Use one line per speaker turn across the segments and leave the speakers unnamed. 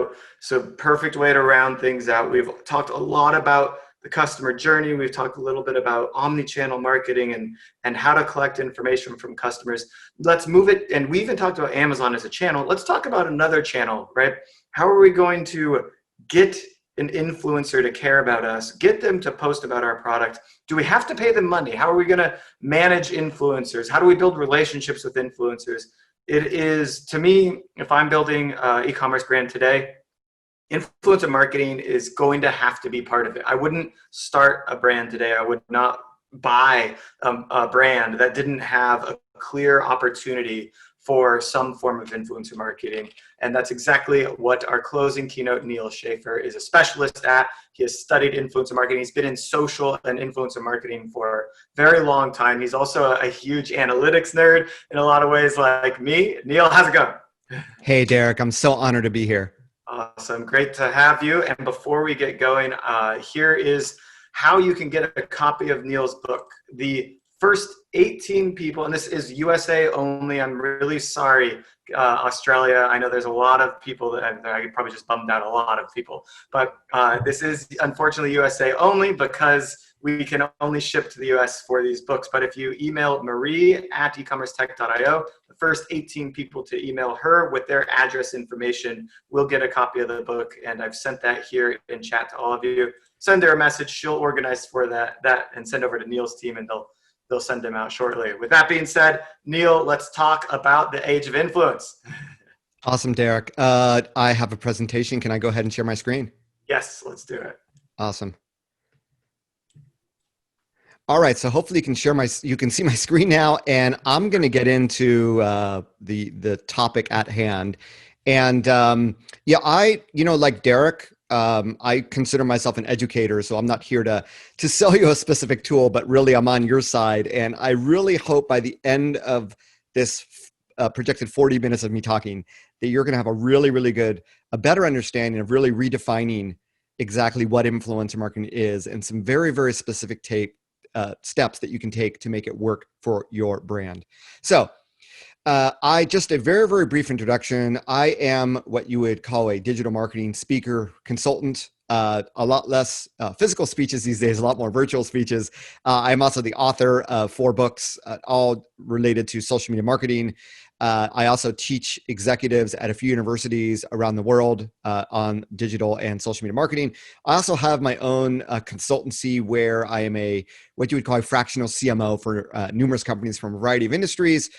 out. So perfect way to round things out. We've talked a lot about the customer journey. We've talked a little bit about omni-channel marketing and how to collect information from customers. Let's move it. And we even talked about Amazon as a channel. Let's talk about another channel, right? How are we going to get an influencer to care about us, get them to post about our product? Do we have to pay them money? How are we going to manage influencers? How do we build relationships with influencers? It is, to me, if I'm building an e-commerce brand today, influencer marketing is going to have to be part of it. I wouldn't start a brand today. I would not buy a brand that didn't have a clear opportunity for some form of influencer marketing. And that's exactly what our closing keynote, Neal Schaffer, is a specialist at. He has studied influencer marketing. He's been in social and influencer marketing for a very long time. He's also a huge analytics nerd in a lot of ways, like me. Neal, how's it going?
Hey, Derek, I'm so honored to be here.
Awesome. Great to have you. And before we get going, here is how you can get a copy of Neal's book. The first 18 people, and this is USA only. I'm really sorry, Australia. I know there's a lot of people that I probably just bummed out a lot of people, but this is unfortunately USA only because we can only ship to the US for these books. But if you email Marie@ecommercetech.io, the first 18 people to email her with their address information will get a copy of the book. And I've sent that here in chat to all of you. Send her a message. She'll organize for that and send over to Neal's team, and they'll send them out shortly. With that being said, Neal, let's talk about the age of influence.
Awesome, Derek. I have a presentation. Can I go ahead and share my screen?
Yes, let's do it.
Awesome. All right, so hopefully you can see my screen now, and I'm going to get into the topic at hand. And like Derek, I consider myself an educator, so I'm not here to sell you a specific tool, but really I'm on your side. And I really hope by the end of this projected 40 minutes of me talking that you're going to have a really, really a better understanding of really redefining exactly what influencer marketing is and some very, very specific steps that you can take to make it work for your brand. So just a very, very brief introduction. I am what you would call a digital marketing speaker, consultant, a lot less physical speeches these days, a lot more virtual speeches. I'm also the author of 4 books, all related to social media marketing. I also teach executives at a few universities around the world on digital and social media marketing. I also have my own consultancy where I am what you would call a fractional CMO for numerous companies from a variety of industries.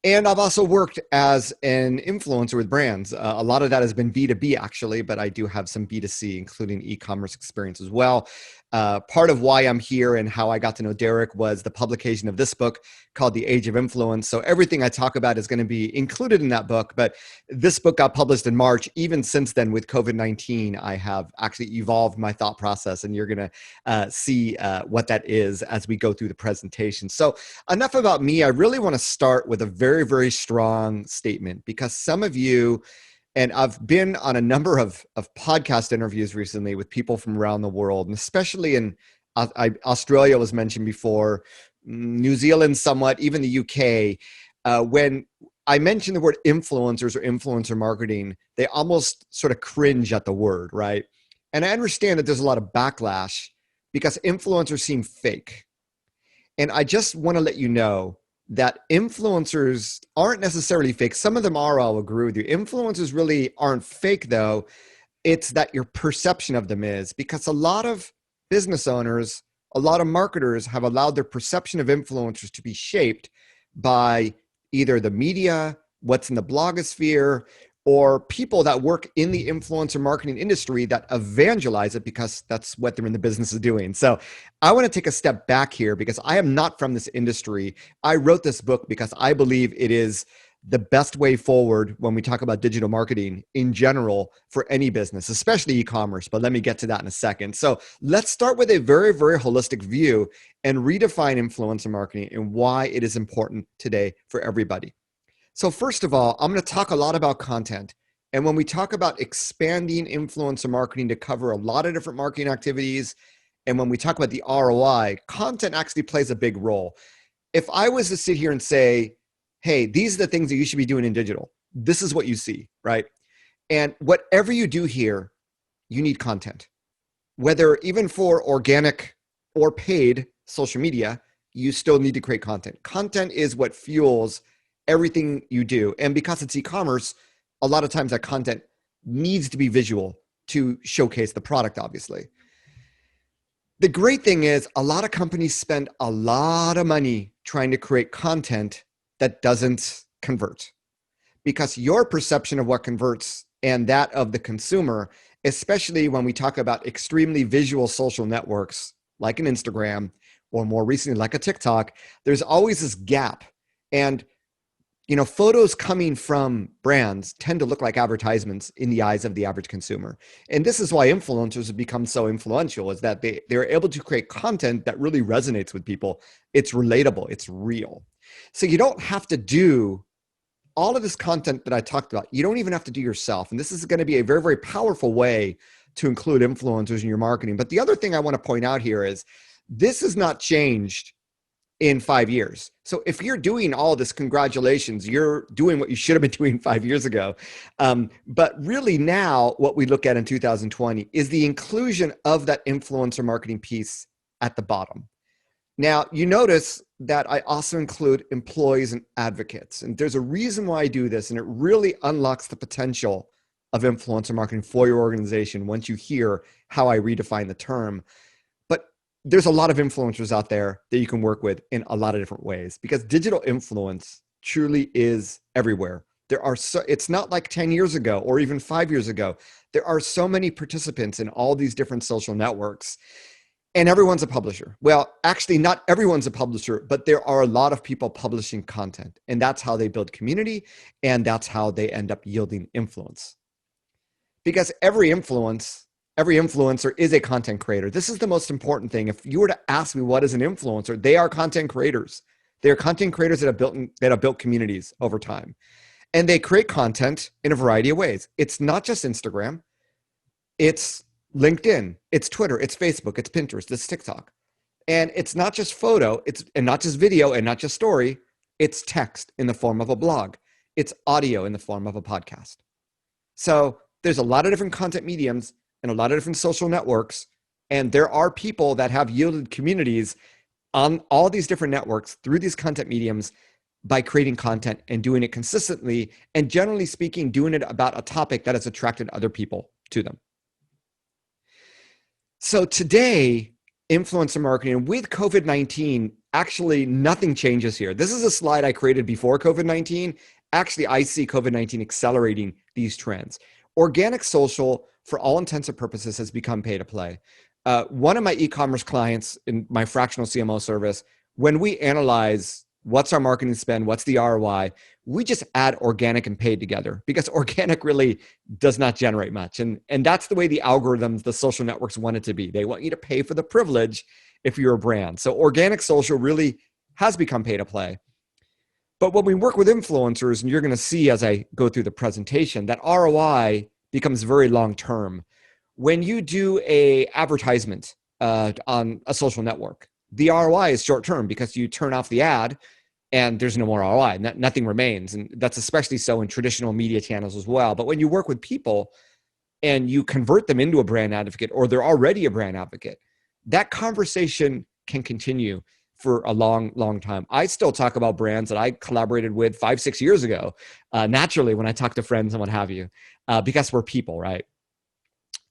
And I've also worked as an influencer with brands. A lot of that has been B2B actually, but I do have some B2C, including e-commerce experience as well. Part of why I'm here and how I got to know Derek was the publication of this book called The Age of Influence. So everything I talk about is going to be included in that book, but this book got published in March. Even since then with COVID-19, I have actually evolved my thought process, and you're going to see what that is as we go through the presentation. So enough about me. I really want to start with a very, very strong statement, because some of you, and I've been on a number of podcast interviews recently with people from around the world, and especially in Australia was mentioned before, New Zealand somewhat, even the UK. When I mention the word influencers or influencer marketing, they almost sort of cringe at the word, right? And I understand that there's a lot of backlash because influencers seem fake. And I just want to let you know that influencers aren't necessarily fake. Some of them are, I'll agree with you. Influencers really aren't fake though. It's that your perception of them is, because a lot of business owners, a lot of marketers have allowed their perception of influencers to be shaped by either the media, what's in the blogosphere, or people that work in the influencer marketing industry that evangelize it because that's what they're in the business of doing. So I want to take a step back here because I am not from this industry. I wrote this book because I believe it is the best way forward when we talk about digital marketing in general for any business, especially e-commerce. But let me get to that in a second. So let's start with a very, very holistic view and redefine influencer marketing and why it is important today for everybody. So first of all, I'm going to talk a lot about content. And when we talk about expanding influencer marketing to cover a lot of different marketing activities, and when we talk about the ROI, content actually plays a big role. If I was to sit here and say, hey, these are the things that you should be doing in digital, this is what you see, right? And whatever you do here, you need content. Whether even for organic or paid social media, you still need to create content. Content is what fuels everything you do. And because it's e-commerce, a lot of times that content needs to be visual to showcase the product, obviously. The great thing is a lot of companies spend a lot of money trying to create content that doesn't convert, because your perception of what converts and that of the consumer, especially when we talk about extremely visual social networks like an Instagram or more recently like a TikTok, there's always this gap. And photos coming from brands tend to look like advertisements in the eyes of the average consumer. And this is why influencers have become so influential, is that they're able to create content that really resonates with people. It's relatable, it's real. So you don't have to do all of this content that I talked about. You don't even have to do yourself. And this is going to be a very, very powerful way to include influencers in your marketing. But the other thing I want to point out here is this has not changed in 5 years. So if you're doing all this, congratulations, you're doing what you should have been doing 5 years ago. But really now what we look at in 2020 is the inclusion of that influencer marketing piece at the bottom. Now, you notice that I also include employees and advocates. And there's a reason why I do this, and it really unlocks the potential of influencer marketing for your organization once you hear how I redefine the term. But there's a lot of influencers out there that you can work with in a lot of different ways, because digital influence truly is everywhere. It's not like 10 years ago or even 5 years ago. There are so many participants in all these different social networks. And everyone's a publisher. Well, actually, not everyone's a publisher, but there are a lot of people publishing content. And that's how they build community. And that's how they end up yielding influence. Because every influencer is a content creator. This is the most important thing. If you were to ask me what is an influencer, they are content creators. They are content creators that have built communities over time. And they create content in a variety of ways. It's not just Instagram. It's LinkedIn, it's Twitter, it's Facebook, it's Pinterest, it's TikTok. And it's not just photo, and not just video, and not just story, it's text in the form of a blog. It's audio in the form of a podcast. So there's a lot of different content mediums and a lot of different social networks. And there are people that have yielded communities on all these different networks through these content mediums by creating content and doing it consistently. And generally speaking, doing it about a topic that has attracted other people to them. So today, influencer marketing with COVID-19, actually nothing changes here. This is a slide I created before COVID-19. Actually, I see COVID-19 accelerating these trends. Organic social, for all intents and purposes, has become pay to play. One of my e-commerce clients in my fractional CMO service, when we analyze what's our marketing spend, what's the ROI, we just add organic and paid together, because organic really does not generate much. And that's the way the algorithms, the social networks want it to be. They want you to pay for the privilege if you're a brand. So organic social really has become pay to play. But when we work with influencers, and you're going to see as I go through the presentation, that ROI becomes very long-term. When you do a advertisement on a social network, the ROI is short-term because you turn off the ad and there's no more ROI. Nothing remains. And that's especially so in traditional media channels as well. But when you work with people and you convert them into a brand advocate, or they're already a brand advocate, that conversation can continue for a long, long time. I still talk about brands that I collaborated with 5-6 years ago, naturally when I talk to friends and what have you, because we're people, right?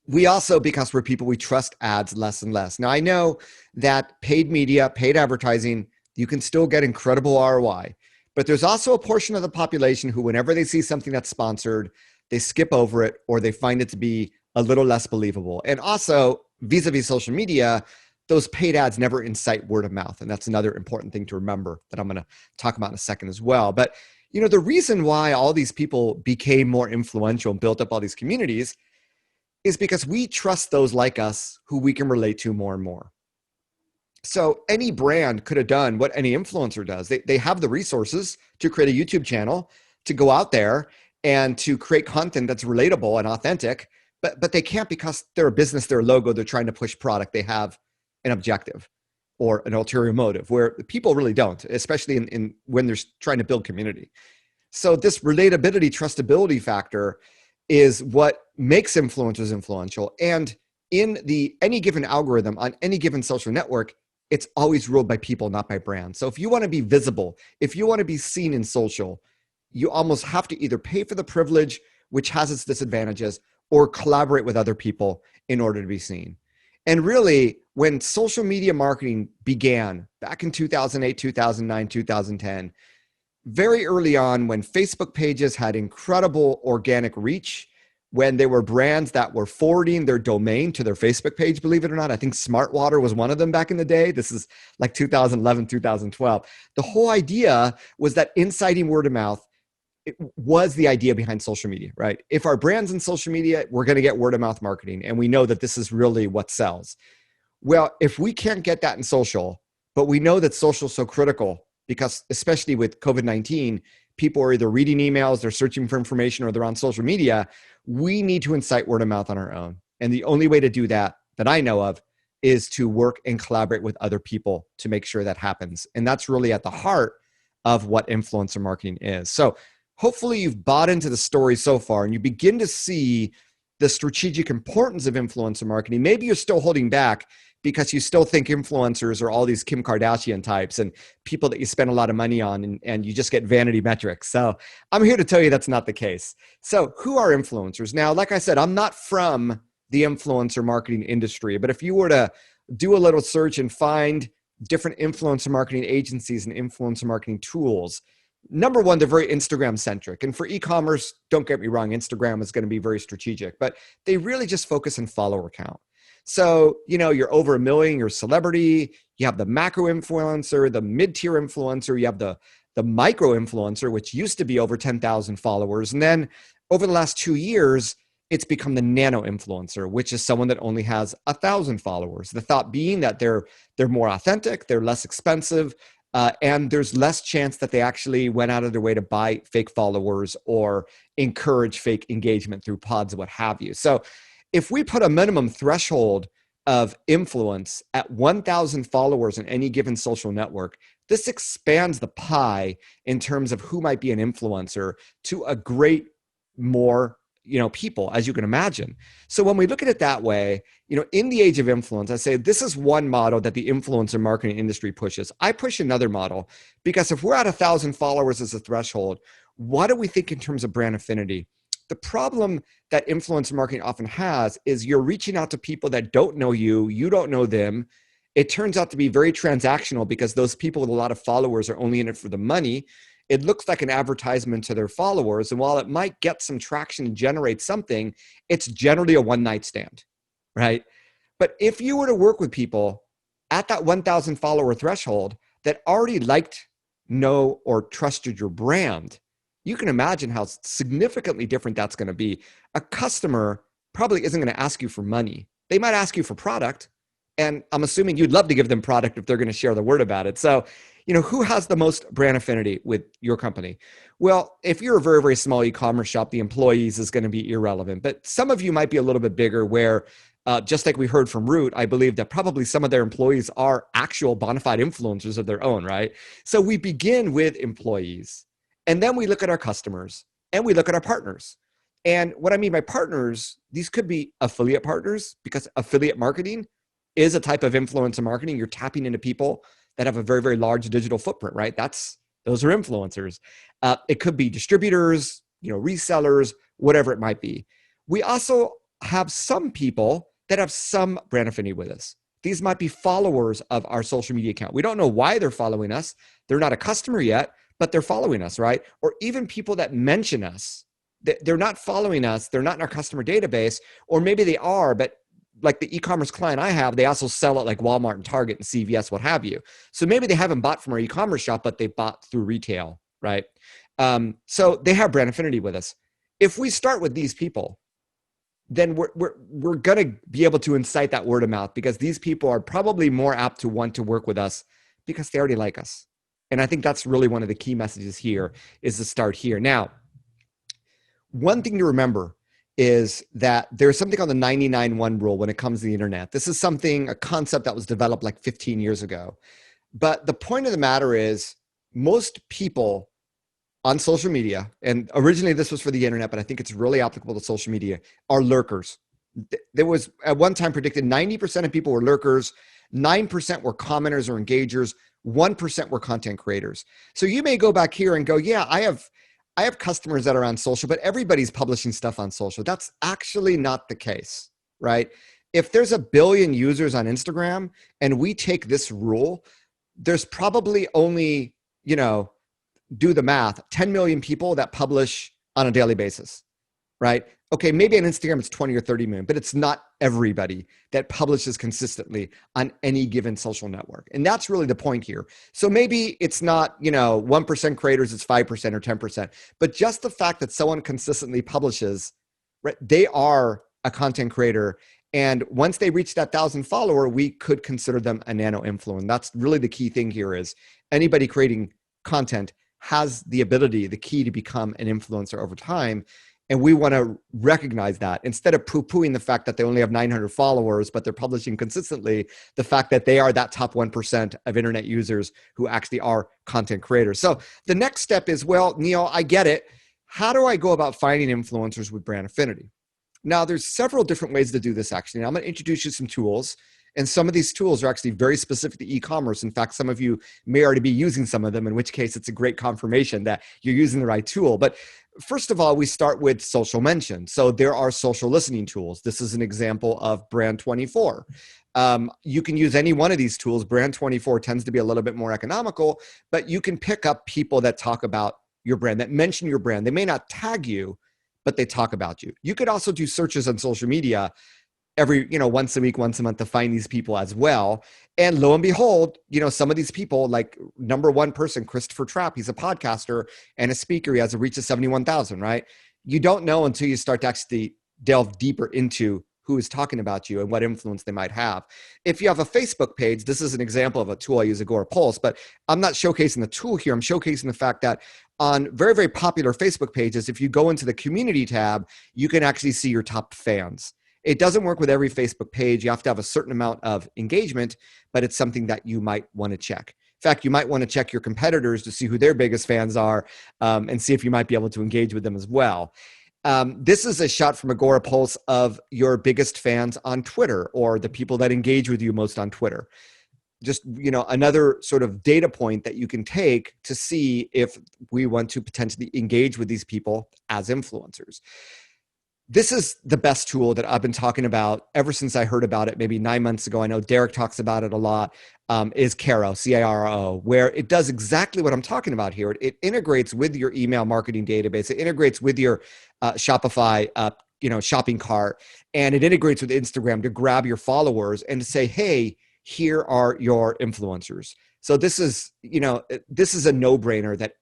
We also, because we're people, we trust ads less and less. Now, I know that paid media, paid advertising, you can still get incredible ROI, but there's also a portion of the population who, whenever they see something that's sponsored, they skip over it, or they find it to be a little less believable. And also, vis-a-vis social media, those paid ads never incite word of mouth. And that's another important thing to remember that I'm going to talk about in a second as well. But, the reason why all these people became more influential and built up all these communities is because we trust those like us who we can relate to more and more. So any brand could have done what any influencer does. They have the resources to create a YouTube channel, to go out there and to create content that's relatable and authentic, but they can't, because they're a business, they're a logo, they're trying to push product. They have an objective or an ulterior motive, where people really don't, especially in when they're trying to build community. So this relatability, trustability factor is what makes influencers influential. And in any given algorithm on any given social network, it's always ruled by people, not by brands. So if you want to be visible, if you want to be seen in social, you almost have to either pay for the privilege, which has its disadvantages, or collaborate with other people in order to be seen. And really, when social media marketing began back in 2008, 2009, 2010, very early on, when Facebook pages had incredible organic reach, when there were brands that were forwarding their domain to their Facebook page, believe it or not. I think Smart Water was one of them back in the day. This is like 2011, 2012. The whole idea was that inciting word of mouth, it was the idea behind social media, right? If our brand's in social media, we're going to get word of mouth marketing. And we know that this is really what sells. Well, if we can't get that in social, but we know that social is so critical because especially with COVID-19, people are either reading emails, they're searching for information, or they're on social media, we need to incite word of mouth on our own. And the only way to do that I know of is to work and collaborate with other people to make sure that happens. And that's really at the heart of what influencer marketing is. So hopefully you've bought into the story so far and you begin to see the strategic importance of influencer marketing. Maybe you're still holding back because you still think influencers are all these Kim Kardashian types and people that you spend a lot of money on, and you just get vanity metrics. So I'm here to tell you that's not the case. So who are influencers? Now, like I said, I'm not from the influencer marketing industry, but if you were to do a little search and find different influencer marketing agencies and influencer marketing tools, number one, they're very Instagram centric. And for e-commerce, don't get me wrong, Instagram is going to be very strategic, but they really just focus on follower count. So, you're over 1 million, you're a celebrity, you have the macro influencer, the mid-tier influencer, you have the micro influencer, which used to be over 10,000 followers. And then over the last 2 years, it's become the nano influencer, which is someone that only has 1,000 followers. The thought being that they're more authentic, they're less expensive, and there's less chance that they actually went out of their way to buy fake followers or encourage fake engagement through pods, what have you. So if we put a minimum threshold of influence at 1,000 followers in any given social network, this expands the pie in terms of who might be an influencer to a great more people, as you can imagine. So when we look at it that way, in the age of influence, I say this is one model that the influencer marketing industry pushes. I push another model because if we're at 1,000 followers as a threshold, what do we think in terms of brand affinity? The problem that influencer marketing often has is you're reaching out to people that don't know you, you don't know them. It turns out to be very transactional because those people with a lot of followers are only in it for the money. It looks like an advertisement to their followers. And while it might get some traction and generate something, it's generally a one-night stand, right? But if you were to work with people at that 1,000 follower threshold that already liked, know, or trusted your brand, you can imagine how significantly different that's going to be. A customer probably isn't going to ask you for money. They might ask you for product. And I'm assuming you'd love to give them product if they're going to share the word about it. So, who has the most brand affinity with your company? Well, if you're a very, very small e-commerce shop, the employees is going to be irrelevant. But some of you might be a little bit bigger where, just like we heard from Root, I believe that probably some of their employees are actual bona fide influencers of their own, right? So we begin with employees. And then we look at our customers and we look at our partners. And what I mean by partners, these could be affiliate partners because affiliate marketing is a type of influencer marketing. You're tapping into people that have a very, very large digital footprint, right? Those are influencers. It could be distributors, resellers, whatever it might be. We also have some people that have some brand affinity with us. These might be followers of our social media account. We don't know why they're following us. They're not a customer yet, but they're following us, right? Or even people that mention us. They're not following us. They're not in our customer database, or maybe they are, but like the e-commerce client I have, they also sell at like Walmart and Target and CVS, what have you. So maybe they haven't bought from our e-commerce shop, but they bought through retail, right? So they have brand affinity with us. If we start with these people, then we're going to be able to incite that word of mouth because these people are probably more apt to want to work with us because they already like us. And I think that's really one of the key messages here is to start here. Now, one thing to remember is that there's something called the 99-1 rule when it comes to the internet. This is a concept that was developed like 15 years ago. But the point of the matter is most people on social media, and originally this was for the internet, but I think it's really applicable to social media, are lurkers. There was at one time predicted 90% of people were lurkers, 9% were commenters or engagers, 1% were content creators. So you may go back here and go, yeah, I have customers that are on social, but everybody's publishing stuff on social. That's actually not the case, right? If there's a billion users on Instagram and we take this rule, there's probably only, do the math, 10 million people that publish on a daily basis, right? Okay, maybe on Instagram it's 20 or 30 million, but it's not everybody that publishes consistently on any given social network. And that's really the point here. So maybe it's not, 1% creators, it's 5% or 10%, but just the fact that someone consistently publishes, right, they are a content creator. And once they reach that 1,000 follower, we could consider them a nano influencer. That's really the key thing here is anybody creating content has the ability, the key to become an influencer over time. And we want to recognize that instead of poo-pooing the fact that they only have 900 followers, but they're publishing consistently, the fact that they are that top 1% of internet users who actually are content creators. So the next step is, well, Neal, I get it. How do I go about finding influencers with brand affinity? Now, there's several different ways to do this, actually. Now, I'm going to introduce you some tools. And some of these tools are actually very specific to e-commerce. In fact, some of you may already be using some of them, in which case it's a great confirmation that you're using the right tool. But first of all, we start with social mention. So there are social listening tools. This is an example of Brand 24. You can use any one of these tools. Brand 24 tends to be a little bit more economical, but you can pick up people that talk about your brand, that mention your brand. They may not tag you, but they talk about you. You could also do searches on social media every, once a week, once a month to find these people as well. And lo and behold, some of these people, like number one person, Christopher Trapp, he's a podcaster and a speaker. He has a reach of 71,000, right? You don't know until you start to actually delve deeper into who is talking about you and what influence they might have. If you have a Facebook page, this is an example of a tool I use, Agora Pulse, but I'm not showcasing the tool here. I'm showcasing the fact that on very, very popular Facebook pages, if you go into the community tab, you can actually see your top fans. It doesn't work with every Facebook page. You have to have a certain amount of engagement, but it's something that you might want to check. In fact, you might want to check your competitors to see who their biggest fans are and see if you might be able to engage with them as well. This is a shot from Agora Pulse of your biggest fans on Twitter or the people that engage with you most on Twitter. Just, another sort of data point that you can take to see if we want to potentially engage with these people as influencers. This is the best tool that I've been talking about ever since I heard about it maybe 9 months ago. I know Derek talks about it a lot, is Caro, C-A-R-O, where it does exactly what I'm talking about here. It integrates with your email marketing database. It integrates with your Shopify, shopping cart, and it integrates with Instagram to grab your followers and to say, hey, here are your influencers. So this is a no-brainer that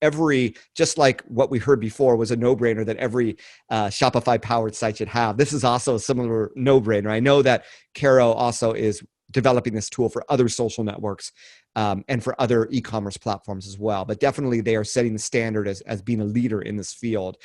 just like what we heard before was a no-brainer that every Shopify-powered site should have. This is also a similar no-brainer. I know that Caro also is developing this tool for other social networks and for other e-commerce platforms as well. But definitely they are setting the standard as being a leader in this field.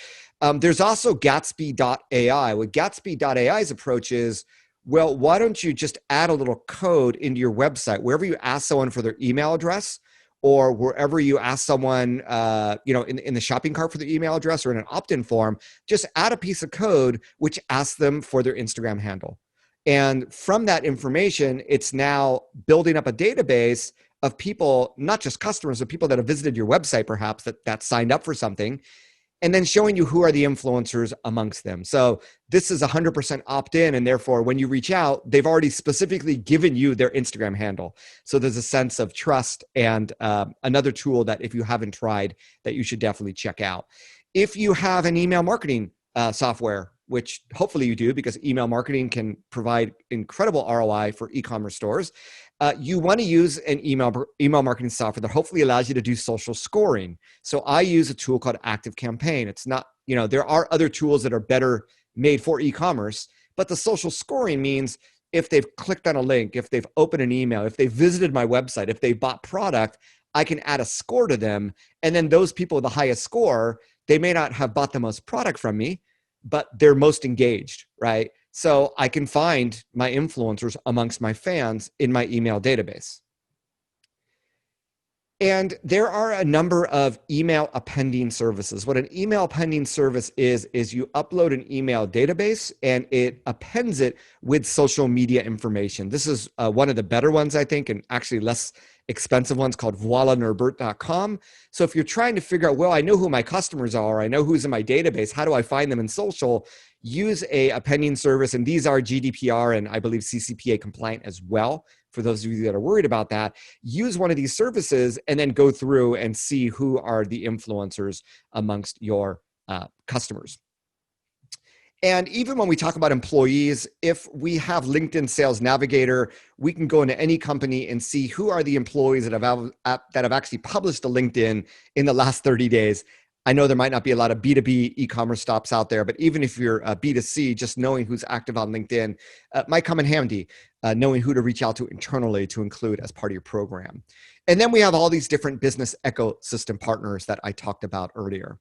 There's also Gatsby.ai. What Gatsby.ai's approach is, well, why don't you just add a little code into your website, wherever you ask someone for their email address or wherever you ask someone, in the shopping cart for their email address or in an opt-in form, just add a piece of code which asks them for their Instagram handle. And from that information, it's now building up a database of people, not just customers, but people that have visited your website, perhaps that signed up for something, and then showing you who are the influencers amongst them. So this is 100% opt-in, and therefore when you reach out, they've already specifically given you their Instagram handle. So there's a sense of trust, and another tool that if you haven't tried that you should definitely check out. If you have an email marketing software, which hopefully you do because email marketing can provide incredible ROI for e-commerce stores, you want to use an email marketing software that hopefully allows you to do social scoring. So I use a tool called Active Campaign. It's not, there are other tools that are better made for e-commerce, but the social scoring means if they've clicked on a link, if they've opened an email, if they visited my website, if they bought product, I can add a score to them. And then those people with the highest score, they may not have bought the most product from me, but they're most engaged, right? So I can find my influencers amongst my fans in my email database. And there are a number of email appending services. What an email appending service is you upload an email database and it appends it with social media information. This is one of the better ones, I think, and actually less expensive ones called voilanorbert.com. So if you're trying to figure out, well, I know who my customers are, I know who's in my database, how do I find them in social? Use a appending service, and these are GDPR and I believe CCPA compliant as well. For those of you that are worried about that, use one of these services and then go through and see who are the influencers amongst your customers. And even when we talk about employees, if we have LinkedIn Sales Navigator, we can go into any company and see who are the employees that have actually published a LinkedIn in the last 30 days. I know there might not be a lot of B2B e-commerce stops out there, but even if you're a B2C, just knowing who's active on LinkedIn might come in handy, knowing who to reach out to internally to include as part of your program. And then we have all these different business ecosystem partners that I talked about earlier.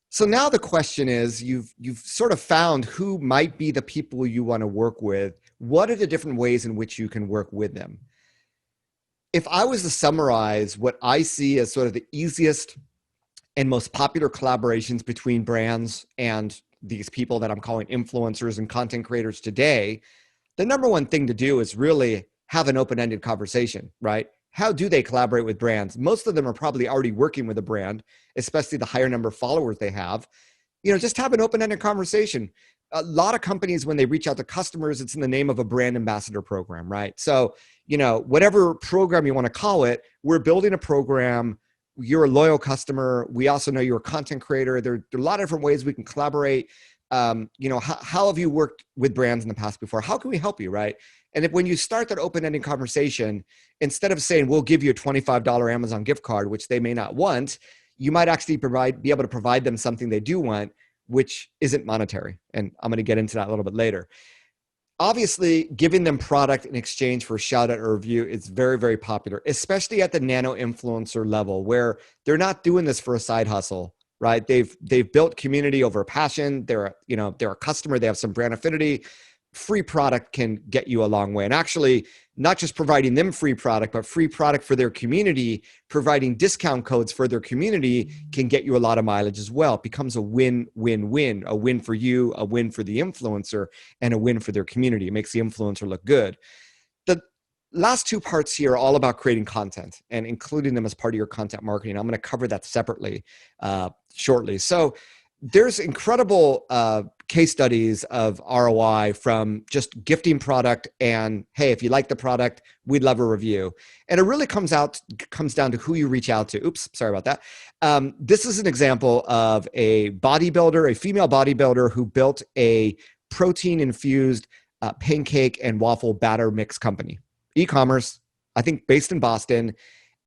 So now the question is, you've sort of found who might be the people you want to work with. What are the different ways in which you can work with them? If I was to summarize what I see as sort of the easiest and most popular collaborations between brands and these people that I'm calling influencers and content creators today, the number one thing to do is really have an open-ended conversation, right? How do they collaborate with brands? Most of them are probably already working with a brand, especially the higher number of followers they have. Just have an open-ended conversation. A lot of companies, when they reach out to customers, it's in the name of a brand ambassador program, right? So, whatever program you want to call it, we're building a program. You're a loyal customer. We also know you're a content creator. There are a lot of different ways we can collaborate. How have you worked with brands in the past before? How can we help you, right? And when you start that open-ended conversation, instead of saying, we'll give you a $25 Amazon gift card, which they may not want, you might actually be able to provide them something they do want, which isn't monetary. And I'm going to get into that a little bit later. Obviously, giving them product in exchange for a shout out or review is very, very popular, especially at the nano influencer level, where they're not doing this for a side hustle, right? They've built community over passion. They're a customer. They have some brand affinity. Free product can get you a long way. And actually, not just providing them free product, but free product for their community, providing discount codes for their community can get you a lot of mileage as well. It becomes a win-win-win, a win for you, a win for the influencer, and a win for their community. It makes the influencer look good. The last two parts here are all about creating content and including them as part of your content marketing. I'm going to cover that separately shortly. So there's incredible case studies of ROI from just gifting product and, hey, if you like the product, we'd love a review. And it really comes down to who you reach out to. Oops, sorry about that. This is an example of a bodybuilder, a female bodybuilder who built a protein-infused pancake and waffle batter mix company. E-commerce, I think based in Boston.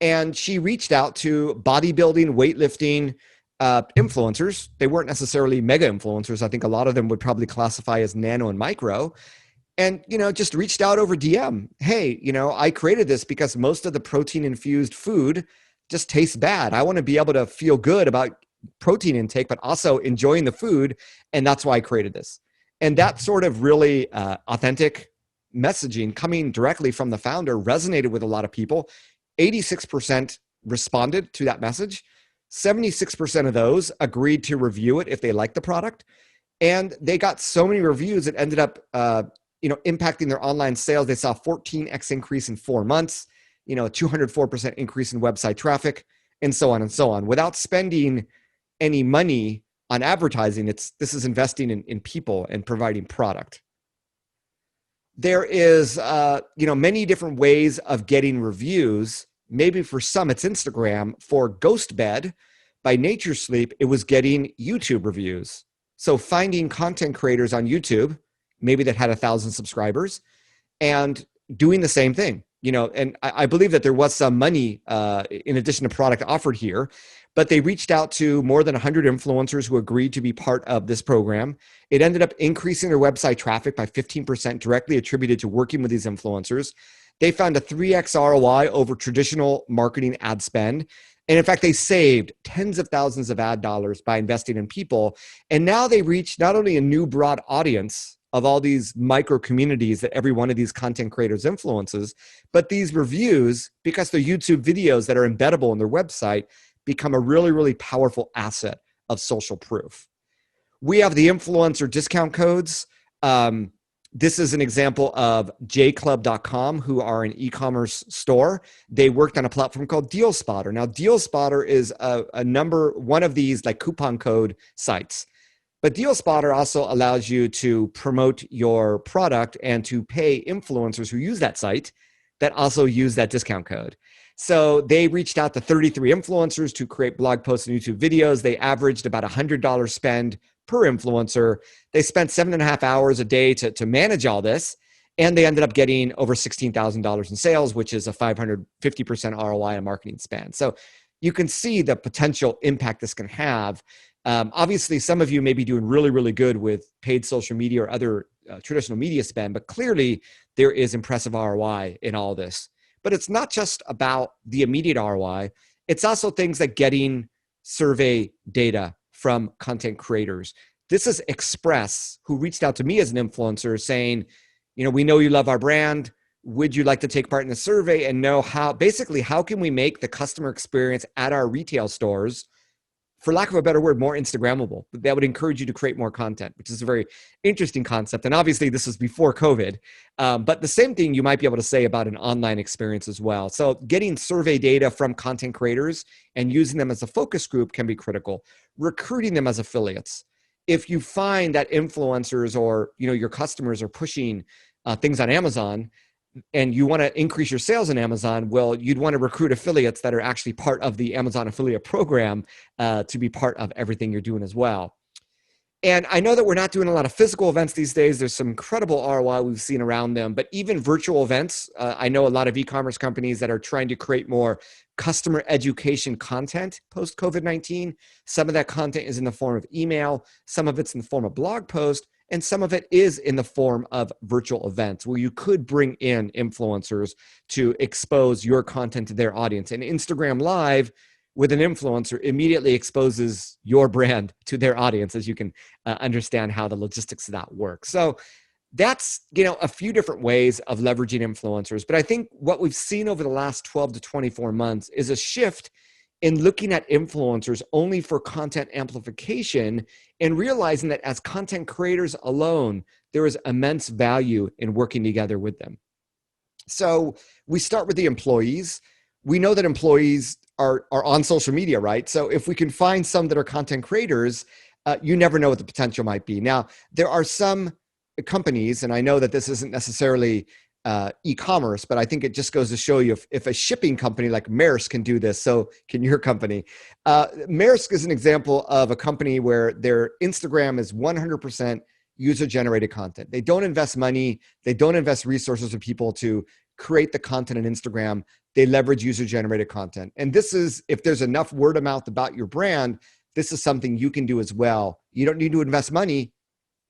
And she reached out to bodybuilding, weightlifting, influencers. They weren't necessarily mega influencers. I think a lot of them would probably classify as nano and micro. And, just reached out over DM. Hey, I created this because most of the protein infused food just tastes bad. I want to be able to feel good about protein intake, but also enjoying the food. And that's why I created this. And that sort of really authentic messaging coming directly from the founder resonated with a lot of people. 86% responded to that message. 76% of those agreed to review it if they liked the product. And they got so many reviews, it ended up impacting their online sales. They saw a 14x increase in 4 months, a 204% increase in website traffic, and so on and so on. Without spending any money on advertising, this is investing in people and providing product. There is many different ways of getting reviews. Maybe for some, it's Instagram. For Ghost Bed by Nature Sleep, it was getting YouTube reviews. So finding content creators on YouTube, maybe that had 1,000 subscribers, and doing the same thing. And I believe that there was some money in addition to product offered here, but they reached out to more than 100 influencers who agreed to be part of this program. It ended up increasing their website traffic by 15%, directly attributed to working with these influencers. They found a 3x ROI over traditional marketing ad spend. And in fact, they saved tens of thousands of ad dollars by investing in people. And now they reach not only a new broad audience of all these micro communities that every one of these content creators influences. But these reviews, because they're YouTube videos that are embeddable in their website, become a really, really powerful asset of social proof. We have the influencer discount codes. This is an example of jclub.com, who are an e-commerce store. They worked on a platform called Deal Spotter. Now, Deal Spotter is one of these like coupon code sites. But Deal Spotter also allows you to promote your product and to pay influencers who use that site that also use that discount code. So they reached out to 33 influencers to create blog posts and YouTube videos. They averaged about $100 spend per influencer. They spent 7.5 hours a day to manage all this. And they ended up getting over $16,000 in sales, which is a 550% ROI on marketing spend. So you can see the potential impact this can have. Obviously, some of you may be doing really, really good with paid social media or other traditional media spend, but clearly there is impressive ROI in all this. But it's not just about the immediate ROI. It's also things like getting survey data from content creators. This is Express, who reached out to me as an influencer saying, we know you love our brand. Would you like to take part in the survey and know how can we make the customer experience at our retail stores, for lack of a better word, more Instagrammable? That would encourage you to create more content, which is a very interesting concept. And obviously this was before COVID, but the same thing you might be able to say about an online experience as well. So getting survey data from content creators and using them as a focus group can be critical. Recruiting them as affiliates. If you find that influencers or your customers are pushing things on Amazon, and you want to increase your sales on Amazon, well, you'd want to recruit affiliates that are actually part of the Amazon affiliate program to be part of everything you're doing as well. And I know that we're not doing a lot of physical events these days. There's some incredible ROI we've seen around them, but even virtual events, I know a lot of e-commerce companies that are trying to create more customer education content post-COVID-19. Some of that content is in the form of email, some of it's in the form of blog post, and some of it is in the form of virtual events where you could bring in influencers to expose your content to their audience. And Instagram Live with an influencer immediately exposes your brand to their audience, as you can understand how the logistics of that work. So that's, a few different ways of leveraging influencers. But I think what we've seen over the last 12 to 24 months is a shift in looking at influencers only for content amplification and realizing that as content creators alone, there is immense value in working together with them. So we start with the employees. We know that employees are on social media, right? So if we can find some that are content creators, you never know what the potential might be. Now, there are some companies, and I know that this isn't necessarily e-commerce, but I think it just goes to show you if a shipping company like Maersk can do this, so can your company. Maersk is an example of a company where their Instagram is 100% user-generated content. They don't invest money. They don't invest resources of people to create the content on Instagram. They leverage user-generated content. And this is, if there's enough word of mouth about your brand, this is something you can do as well. You don't need to invest money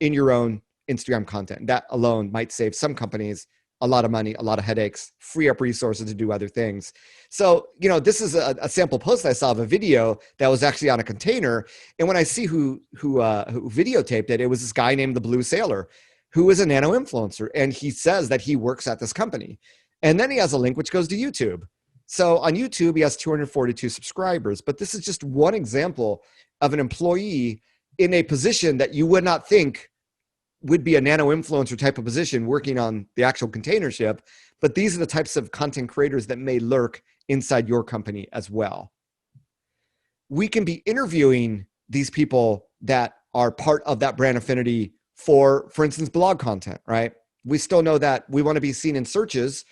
in your own Instagram content. That alone might save some companies a lot of money, a lot of headaches, free up resources to do other things. So, this is a sample post I saw of a video that was actually on a container. And when I see who videotaped it, it was this guy named the Blue Sailor, who is a nano influencer. And he says that he works at this company. And then he has a link which goes to YouTube. So on YouTube, he has 242 subscribers. But this is just one example of an employee in a position that you would not think would be a nano influencer type of position working on the actual container ship. But these are the types of content creators that may lurk inside your company as well. We can be interviewing these people that are part of that brand affinity for instance, blog content, right? We still know that we want to be seen in searches.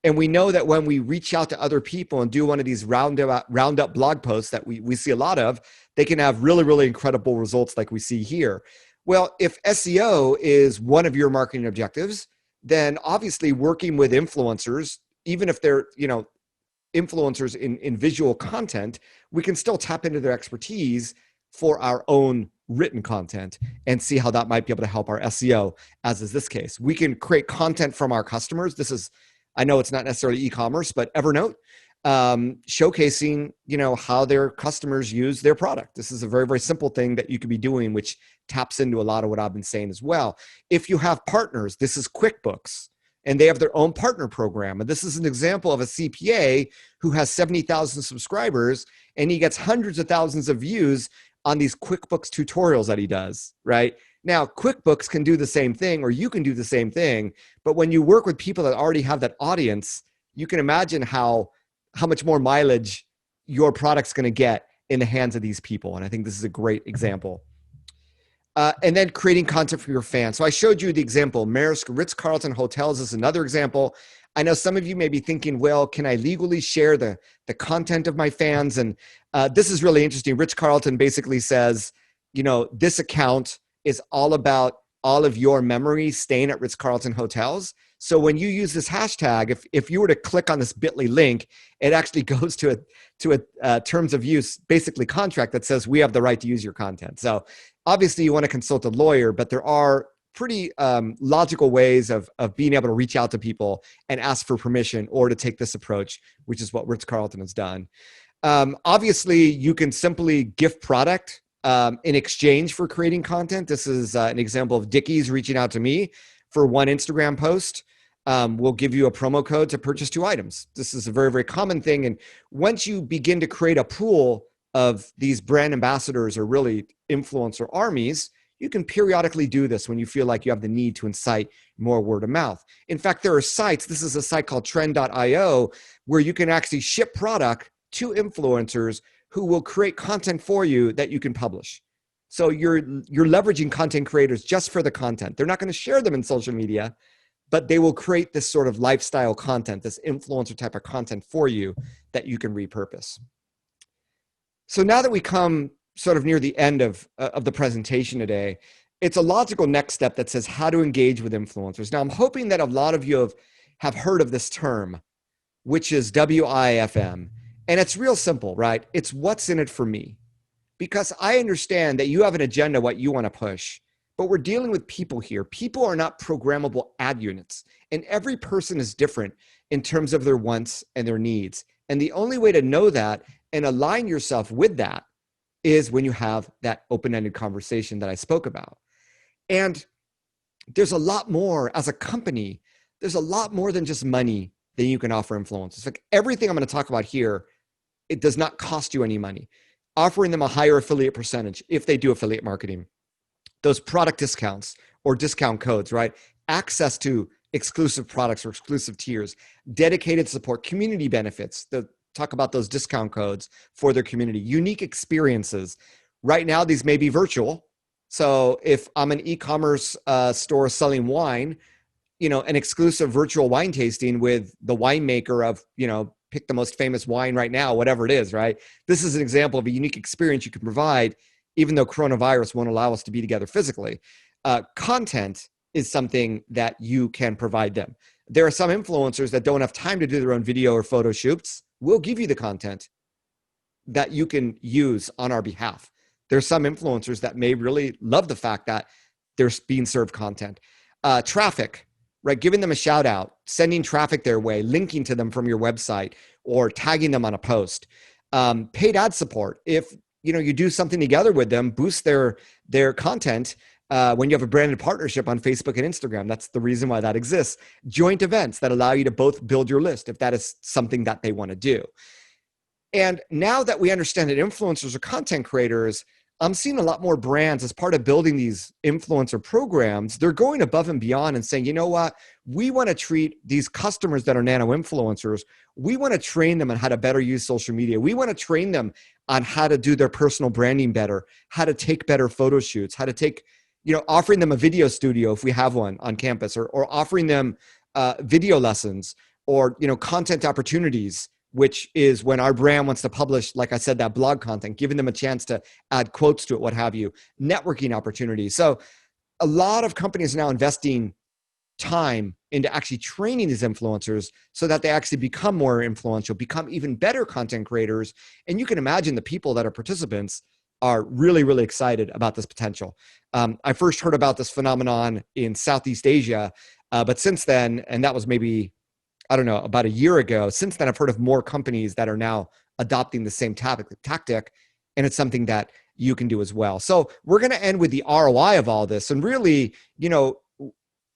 And we know that when we reach out to other people and do one of these roundup blog posts that we see a lot of, they can have really, really incredible results like we see here. Well, if SEO is one of your marketing objectives, then obviously working with influencers, even if they're, influencers in visual content, we can still tap into their expertise for our own written content and see how that might be able to help our SEO, as is this case. We can create content from our customers. I know it's not necessarily e-commerce, but Evernote, showcasing, how their customers use their product. This is a very, very simple thing that you could be doing, which taps into a lot of what I've been saying as well. If you have partners, this is QuickBooks, and they have their own partner program. And this is an example of a CPA who has 70,000 subscribers, and he gets hundreds of thousands of views on these QuickBooks tutorials that he does, right? Now, QuickBooks can do the same thing, or you can do the same thing. But when you work with people that already have that audience, you can imagine how much more mileage your product's going to get in the hands of these people. And I think this is a great example. And then creating content for your fans. So I showed you the example. Maersk, Ritz-Carlton Hotels is another example. I know some of you may be thinking, well, can I legally share the content of my fans? And this is really interesting. Ritz-Carlton basically says, this account is all about all of your memories staying at Ritz-Carlton hotels. So when you use this hashtag, if you were to click on this bit.ly link, it actually goes to a terms of use, basically contract that says we have the right to use your content. So obviously you want to consult a lawyer, but there are pretty logical ways of being able to reach out to people and ask for permission or to take this approach, which is what Ritz-Carlton has done. Obviously, you can simply gift product in exchange for creating content. This is an example of Dickies reaching out to me for one Instagram post. We'll give you a promo code to purchase 2 items. This is a very, very common thing. And once you begin to create a pool of these brand ambassadors or really influencer armies, you can periodically do this when you feel like you have the need to incite more word of mouth. In fact, there are sites, this is a site called trend.io, where you can actually ship product to influencers who will create content for you that you can publish. So you're leveraging content creators just for the content. They're not going to share them in social media, but they will create this sort of lifestyle content, this influencer type of content for you that you can repurpose. So now that we come sort of near the end of the presentation today, it's a logical next step that says how to engage with influencers. Now, I'm hoping that a lot of you have heard of this term, which is WIFM. And it's real simple, right? It's what's in it for me. Because I understand that you have an agenda, what you want to push, but we're dealing with people here. People are not programmable ad units, and every person is different in terms of their wants and their needs. And the only way to know that and align yourself with that is when you have that open-ended conversation that I spoke about. And there's a lot more as a company. There's a lot more than just money that you can offer influencers. Like everything I'm going to talk about here, it does not cost you any money. Offering them a higher affiliate percentage if they do affiliate marketing, those product discounts or discount codes, right? Access to exclusive products or exclusive tiers, dedicated support, community benefits, talk about those discount codes for their community, unique experiences. Right now, these may be virtual. So if I'm an e-commerce store selling wine, an exclusive virtual wine tasting with the winemaker of, pick the most famous wine right now, whatever it is, right? This is an example of a unique experience you can provide, even though coronavirus won't allow us to be together physically. Content is something that you can provide them. There are some influencers that don't have time to do their own video or photo shoots. We'll give you the content that you can use on our behalf. There's some influencers that may really love the fact that they're being served content. Traffic, right? Giving them a shout out, sending traffic their way, linking to them from your website or tagging them on a post. Paid ad support. If you do something together with them, boost their content when you have a branded partnership on Facebook and Instagram. That's the reason why that exists. Joint events that allow you to both build your list if that is something that they want to do. And now that we understand that influencers are content creators, I'm seeing a lot more brands as part of building these influencer programs. They're going above and beyond and saying, you know what? We want to treat these customers that are nano influencers. We want to train them on how to better use social media. We want to train them on how to do their personal branding better, how to take better photo shoots, how to take, offering them a video studio if we have one on campus, or offering them video lessons or, content opportunities, which is when our brand wants to publish, like I said, that blog content, giving them a chance to add quotes to it, what have you, networking opportunities. So a lot of companies are now investing time into actually training these influencers so that they actually become more influential, become even better content creators. And you can imagine the people that are participants are really, really excited about this potential. I first heard about this phenomenon in Southeast Asia, but since then, and that was maybe I don't know, about a year ago. Since then, I've heard of more companies that are now adopting the same tactic, and it's something that you can do as well. So we're going to end with the ROI of all this. And really,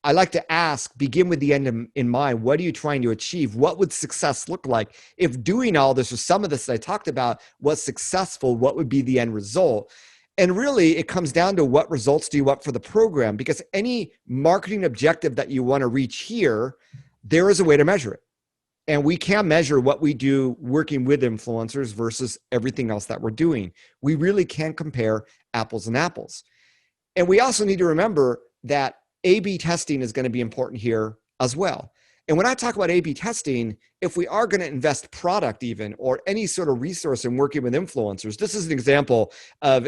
I like to ask, begin with the end in mind. What are you trying to achieve? What would success look like? If doing all this or some of this that I talked about was successful, what would be the end result? And really, it comes down to what results do you want for the program? Because any marketing objective that you want to reach here, there is a way to measure it. And we can measure what we do working with influencers versus everything else that we're doing. We really can compare apples and apples. And we also need to remember that A/B testing is going to be important here as well. And when I talk about A/B testing, if we are going to invest product even or any sort of resource in working with influencers, this is an example of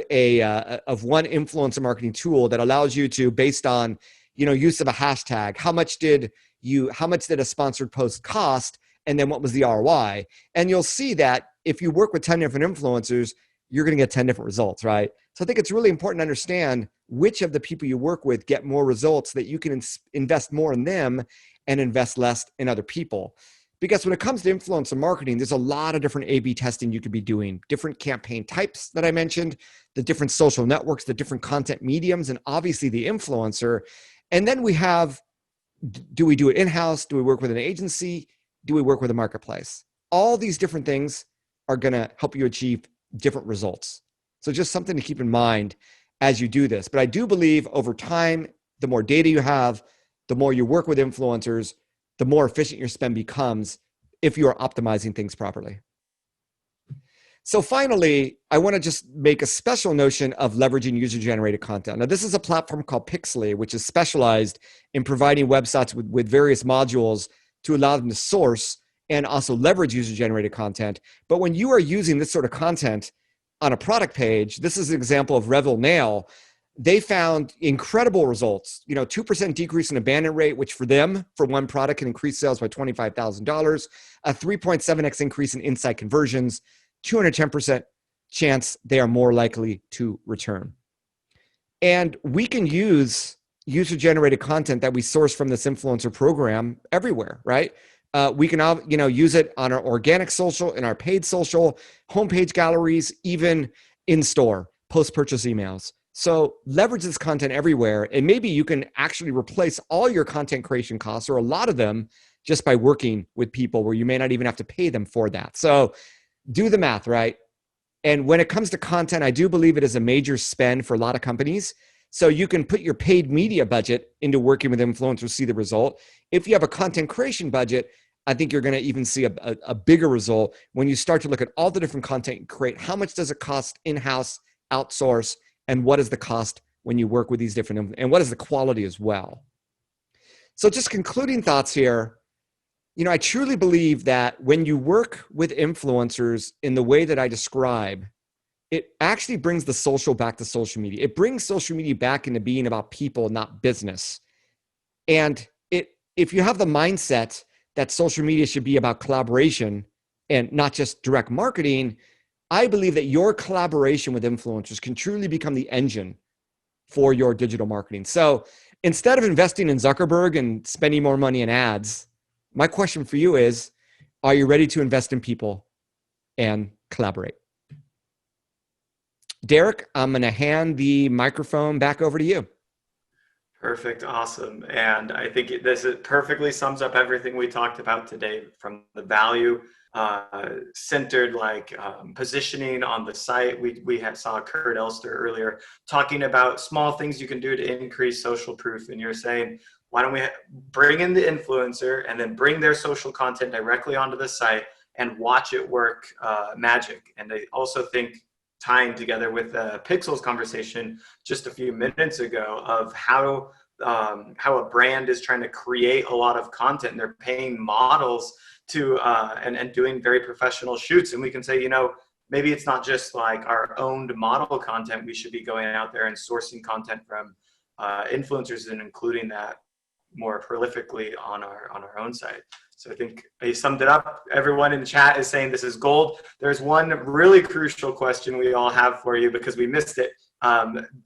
one influencer marketing tool that allows you to, based on use of a hashtag, how much did a sponsored post cost, and then what was the ROI? And you'll see that if you work with 10 different influencers, you're going to get 10 different results, right? So I think it's really important to understand which of the people you work with get more results, that you can invest more in them and invest less in other people. Because when it comes to influencer marketing, there's a lot of different A/B testing you could be doing, different campaign types that I mentioned, the different social networks, the different content mediums, and obviously the influencer. And then we have, do we do it in-house? Do we work with an agency? Do we work with a marketplace? All these different things are going to help you achieve different results. So just something to keep in mind as you do this. But I do believe over time, the more data you have, the more you work with influencers, the more efficient your spend becomes if you are optimizing things properly. So finally, I want to just make a special notion of leveraging user-generated content. Now, this is a platform called Pixely, which is specialized in providing websites with various modules to allow them to source and also leverage user-generated content. But when you are using this sort of content on a product page, this is an example of Neal. They found incredible results. 2% decrease in abandon rate, which for them, for one product, can increase sales by $25,000. A 3.7x increase in insight conversions, 210% chance they are more likely to return. And we can use user-generated content that we source from this influencer program everywhere, right? We can use it on our organic social, in our paid social, homepage galleries, even in-store, post-purchase emails. So leverage this content everywhere, and maybe you can actually replace all your content creation costs, or a lot of them, just by working with people where you may not even have to pay them for that. So do the math, right? And when it comes to content, I do believe it is a major spend for a lot of companies. So you can put your paid media budget into working with influencers, see the result. If you have a content creation budget, I think you're going to even see a bigger result when you start to look at all the different content you create. How much does it cost in-house, outsource, and what is the cost when you work with these different, and what is the quality as well? So just concluding thoughts here, I truly believe that when you work with influencers in the way that I describe, it actually brings the social back to social media. It brings social media back into being about people, not business. And if you have the mindset that social media should be about collaboration and not just direct marketing, I believe that your collaboration with influencers can truly become the engine for your digital marketing. So instead of investing in Zuckerberg and spending more money in ads, my question for you is, are you ready to invest in people and collaborate? Derek, I'm going to hand the microphone back over to you.
Perfect. Awesome. And I think this perfectly sums up everything we talked about today, from the value centered positioning on the site. We saw Kurt Elster earlier talking about small things you can do to increase social proof. And you're saying, why don't we bring in the influencer and then bring their social content directly onto the site and watch it work magic. And I also think, tying together with the Pixels conversation just a few minutes ago, of how a brand is trying to create a lot of content, and they're paying models to and doing very professional shoots. And we can say, maybe it's not just like our owned model content. We should be going out there and sourcing content from influencers and including that more prolifically on our own site. So I think I summed it up. Everyone in the chat is saying this is gold. There's one really crucial question we all have for you because we missed it.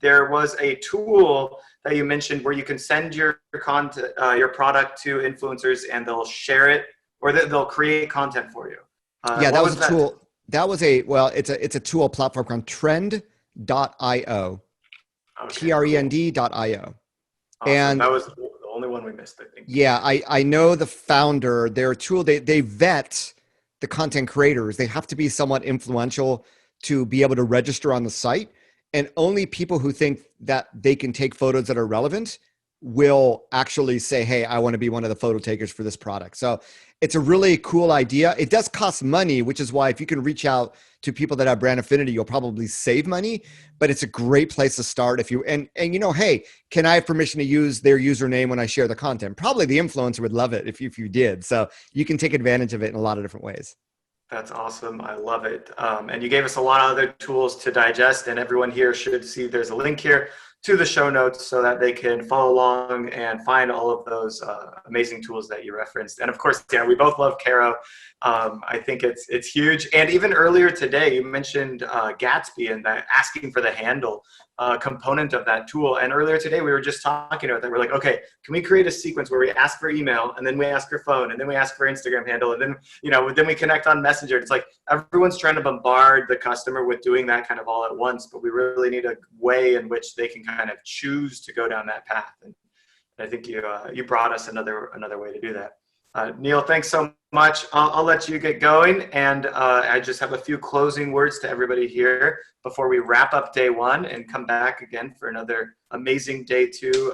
There was a tool that you mentioned where you can send your content, your product to influencers, and they'll share it or they'll create content for you.
Yeah, that
What
was
was
a
that?
tool. That was a, well, it's a tool platform called trend.io,
Okay, cool.
trend.io.
Awesome.
And
That was the only one we missed, I think.
yeah, I know the founder, their tool, they vet the content creators. They have to be somewhat influential to be able to register on the site. And only people who think that they can take photos that are relevant will actually say, hey, I want to be one of the photo takers for this product. So it's a really cool idea. It does cost money, which is why if you can reach out to people that have brand affinity, you'll probably save money. But it's a great place to start if you, and you know, hey, can I have permission to use their username when I share the content? Probably the influencer would love it if you did. So you can take advantage of it in a lot of different ways.
That's awesome. I love it. And you gave us a lot of other tools to digest, and everyone here should see there's a link here to the show notes so that they can follow along and find all of those amazing tools that you referenced. And of course, yeah, we both love Caro. I think it's huge. And even earlier today, you mentioned Gatsby and that asking for the handle component of that tool. And earlier today, we were just talking about that. We're like, okay, can we create a sequence where we ask for email, and then we ask for phone, and then we ask for Instagram handle, and then then we connect on Messenger. It's like everyone's trying to bombard the customer with doing that kind of all at once, but we really need a way in which they can kind of choose to go down that path. And I think you brought us another way to do that. Neal, thanks so much. I'll let you get going, and I just have a few closing words to everybody here before we wrap up day one and come back again for another amazing day two